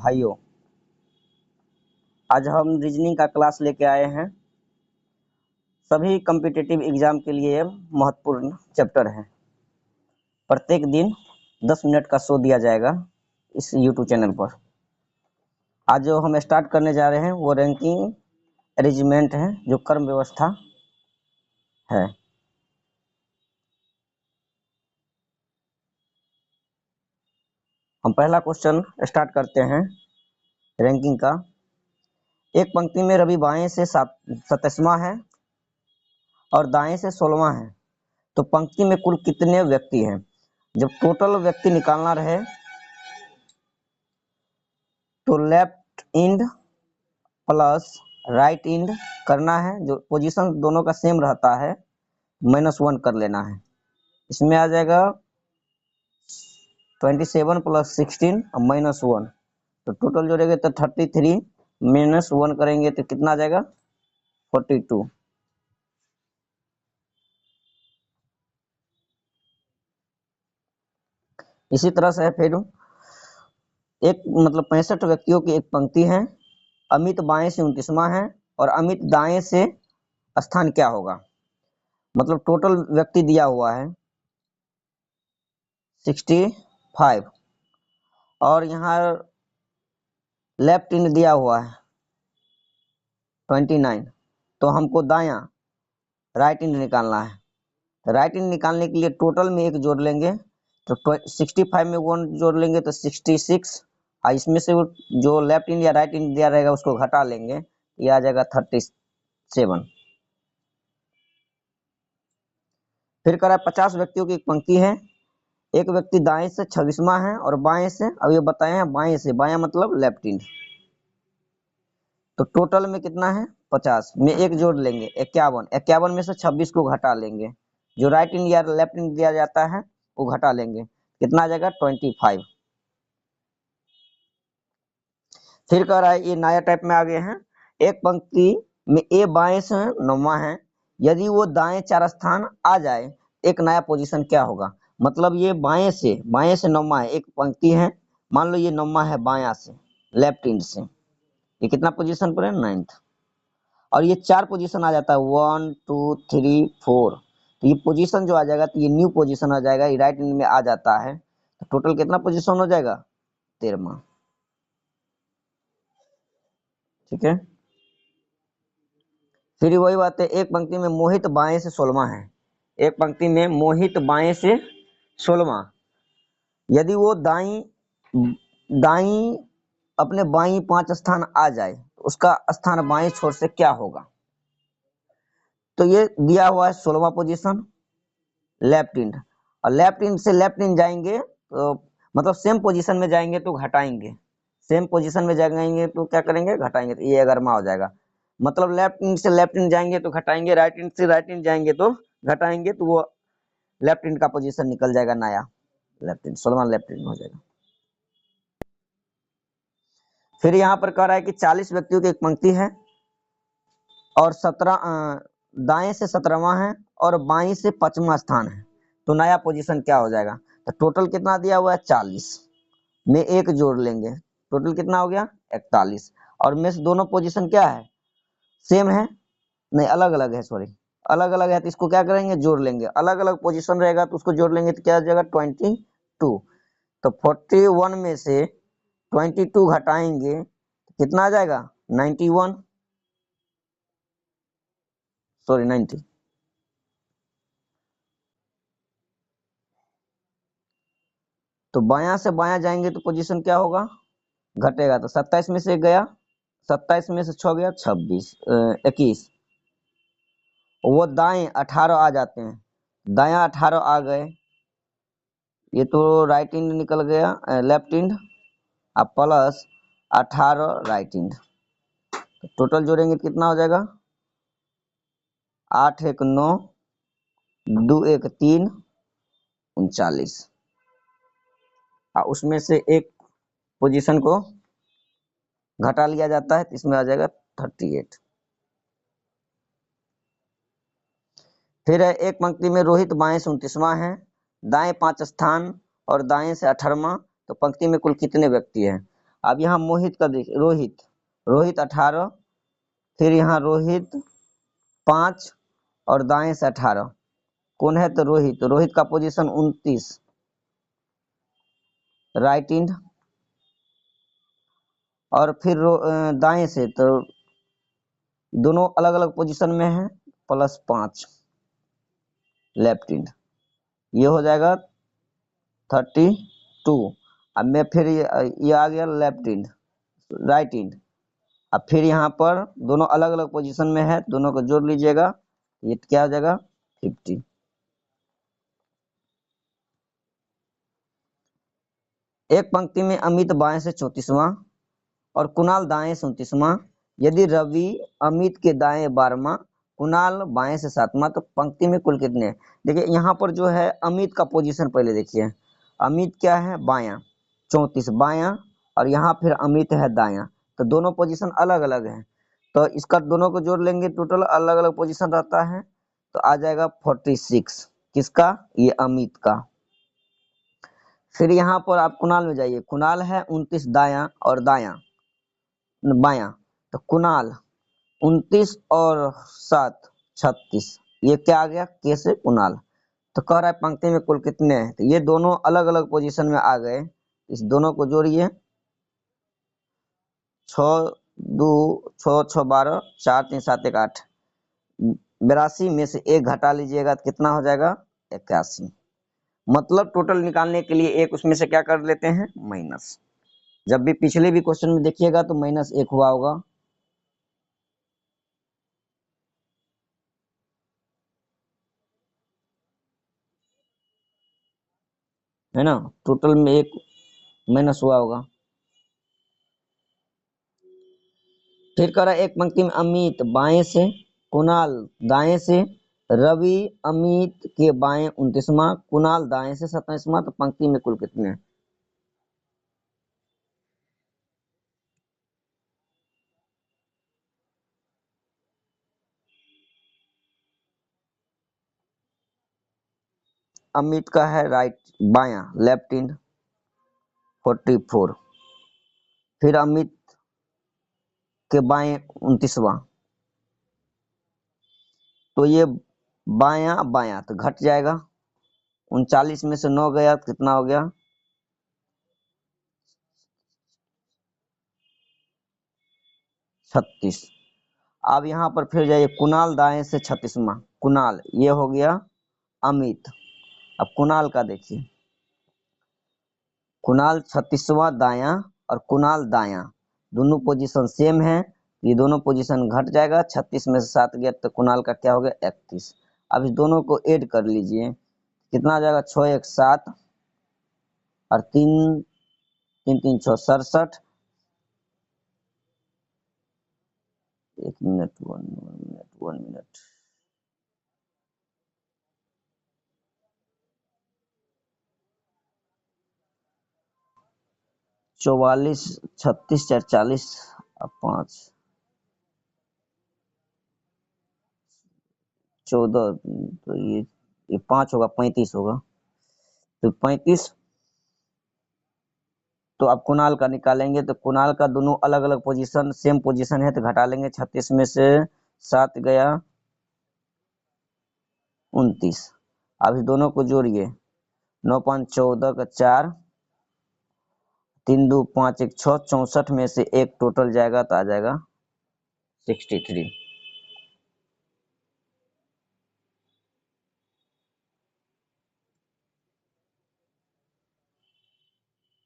भाइयों, आज हम रीजनिंग का क्लास लेके आए हैं। सभी कॉम्पिटिटिव एग्जाम के लिए महत्वपूर्ण चैप्टर है। प्रत्येक दिन 10 मिनट का शो दिया जाएगा इस यूट्यूब चैनल पर। आज जो हम स्टार्ट करने जा रहे हैं वो रैंकिंग अरेंजमेंट है, जो क्रम व्यवस्था है। हम पहला क्वेश्चन स्टार्ट करते हैं रैंकिंग का। एक पंक्ति में रवि बाएं से 27वां है और दाएं से 16वां है, तो पंक्ति में कुल कितने व्यक्ति हैं? जब टोटल व्यक्ति निकालना रहे तो left end plus right end करना है। जो पोजीशन दोनों का सेम रहता है -1 कर लेना है। इसमें आ जाएगा 27 + 16 और -1, तो टोटल जोड़ेंगे तो 33 -1 करेंगे तो कितना आ जाएगा 42। इसी तरह से फिर एक 65 व्यक्तियों की एक पंक्ति है। अमित बाएं से 29वां है और अमित दाएं से स्थान क्या होगा? टोटल व्यक्ति दिया हुआ है 65 और यहाँ लेफ्ट इंड दिया हुआ है 29, तो हमको दायां राइट इंड निकालना है। राइट इंड निकालने के लिए टोटल में एक जोड़ लेंगे, तो 65 में 1 जोड़ लेंगे तो 66, और इसमें से जो लेफ्ट इंड या राइट इंड दिया रहेगा उसको घटा लेंगे, ये आ जाएगा 37। फिर करा 50 व्यक्तियों की एक पंक्ति है। एक व्यक्ति दाएं से 26वां है और बाएं से, अब ये बताए हैं बाएं से, बायां मतलब लेफ्ट इंड, तो टोटल में कितना है 50 में एक जोड़ लेंगे 51, 51 में से 26 को घटा लेंगे, जो राइट इंड या लेफ्ट इंड दिया जाता है वो घटा लेंगे, कितना आ जाएगा 25। फिर कह रहा है ये नया टाइप में आ गए हैं। एक पंक्ति में ए बाएं से 9वां है, यदि वो दाएं 4 स्थान आ जाए एक नया पोजीशन क्या होगा? ये बाएं से 9वां है, एक पंक्ति है, मान लो ये 9वां है बायां से लेफ्ट इंड से, ये कितना पोजीशन पर है 9th, और ये 4 पोजीशन आ जाता है 1 2 3 4, तो ये पोजीशन जो आ जाएगा तो ये न्यू पोजीशन आ जाएगा, ये राइट इंड में आ जाता है, तो टोटल कितना पोजीशन हो जाएगा 13वां। ठीक है, फिर वही बात है। एक पंक्ति में मोहित बाएं से 16वां है, एक पंक्ति में मोहित बाएं से 16वां, यदि वो दाई अपने बाई 5 स्थान आ जाए तो उसका स्थान बाएं छोर से क्या होगा? तो ये दिया हुआ है 16वां पोजीशन लेफ्ट इंड, और लेफ्ट इंड से लेफ्ट इंड जाएंगे तो सेम पोजीशन में जाएंगे तो घटाएंगे, सेम पोजीशन में जाएंगे तो क्या करेंगे घटाएंगे, तो ये 11वां हो जाएगा। लेफ्ट इंड से लेफ्ट इंड जाएंगे तो घटाएंगे, राइट इंड से राइट इंड जाएंगे तो घटाएंगे, तो वो लेफ्ट इंड का पोजीशन निकल जाएगा नया लेफ्ट इंड, 16वां लेफ्ट इंड हो जाएगा। फिर यहाँ पर कह रहा है कि 40 व्यक्तियों की एक पंक्ति है और 17 दाएं से 17वां है और बाएं से 5वां स्थान है, तो नया पोजीशन क्या हो जाएगा? तो टोटल कितना दिया हुआ है 40 में एक जोड़ लेंगे, टोटल कितना हो गया 41, और में से दोनों पोजीशन क्या है सेम है, नहीं अलग अलग है, सॉरी अलग अलग है, तो इसको क्या करेंगे जोड़ लेंगे, अलग अलग पोजीशन रहेगा तो उसको जोड़ लेंगे तो क्या हो जाएगा 22, तो 41 में से 22 घटाएंगे कितना आ जाएगा 91, सॉरी 90। तो बायां से बायां जाएंगे तो पोजीशन क्या होगा घटेगा, तो 27 में से गया, 27 में से 6 गया 26 21, वो दाएं 18 आ जाते हैं, दायां 18 आ गए, ये तो राइट इंड निकल गया लेफ्ट इंड, अब प्लस 18 राइट इंड, तो टोटल जोड़ेंगे तो कितना हो जाएगा 8 1 9 2 1 3 39, और उसमें से एक पोजीशन को घटा लिया जाता है तो इसमें आ जाएगा 38। फिर है एक पंक्ति में रोहित बाएं से 29वां है, दाएं 5 स्थान और दाएं से 18वां, तो पंक्ति में कुल कितने व्यक्ति हैं? अब यहाँ मोहित का देखिए, रोहित, रोहित 18, फिर यहाँ रोहित 5 और दाएं से 18, कौन है तो रोहित, तो रोहित का पोजीशन 29 राइट इंड, और फिर दाएं से तो दोनों अलग अलग पोजीशन में है, +5 लेफ्ट इंड, ये हो जाएगा 32। अब मैं फिर ये आ गया लेफ्ट इंड, राइट इंड, अब फिर यहाँ पर दोनों अलग अलग पोजीशन में है, दोनों को जोड़ लीजिएगा, ये क्या हो जाएगा 50। एक पंक्ति में अमित बाएं से 34वां और कुणाल दाएं से 29वां, यदि रवि अमित के दाएं 12वां, कुणाल बाएं से 7वां, तो पंक्ति में कुल कितने हैं? देखिए यहाँ पर जो है अमित का पोजीशन पहले देखिए, अमित क्या है बायां 34 बायां, और यहाँ फिर अमित है दायां, तो दोनों पोजीशन अलग अलग है, तो इसका दोनों को जोड़ लेंगे, टोटल अलग अलग पोजीशन रहता है, तो आ जाएगा 46, किसका, ये अमित का। फिर यहाँ पर आप कुणाल में जाइए, कुणाल है 29 दायां और दायां बायां, तो कुणाल 29 और 7 36, ये क्या आ गया के से कुणाल, तो कह रहा है पंक्ति में कुल कितने हैं, तो ये दोनों अलग अलग पोजीशन में आ गए, इस दोनों को जोड़िए, 6 2 6 6 12 4 3 7 1 8, 82 में से एक घटा लीजिएगा तो कितना हो जाएगा 81, मतलब टोटल निकालने के लिए एक उसमें से क्या कर लेते हैं माइनस, जब भी पिछले भी क्वेश्चन में देखिएगा तो -1 हुआ होगा, है ना, टोटल में एक माइनस हुआ होगा। फिर कह रहा है एक पंक्ति में अमित बाएं से, कुणाल दाएं से, रवि अमित के बाएं 29वां, कुणाल दाएं से 27वां, तो पंक्ति में कुल कितने हैं? अमित का है राइट बायां लेफ्ट इंड 44, फिर अमित के बाएं 29वां, तो ये बायां बायां तो घट जाएगा, 39 में से 9 गया तो कितना हो गया 36। अब यहाँ पर फिर जाइए, कुणाल दाएं से 36वां, कुणाल ये हो गया अमित, अब कुणाल का देखिए, कुणाल 36वां दायां और कुणाल दायां, दोनों पोजीशन सेम है, ये दोनों पोजीशन घट जाएगा, 36 में से 7 गया तो कुणाल का क्या हो गया 31। अब इस दोनों को ऐड कर लीजिए, कितना आ जाएगा 6 1 7 और 3 3 3 6 67, 1 मिनट 1 मिनट चौवालीस 36 4 40 और 5 14, तो ये 5 होगा 35 होगा, तो 35, तो आप कुणाल का निकालेंगे, तो कुणाल का दोनों अलग अलग पोजीशन सेम पोजीशन है, तो घटा लेंगे, 36 में से 7 गया 29, अब इस दोनों को जोड़िए, 9 5 14 का 4, 3 2 5 1 6, 64 में से एक टोटल जाएगा तो आ जाएगा 63।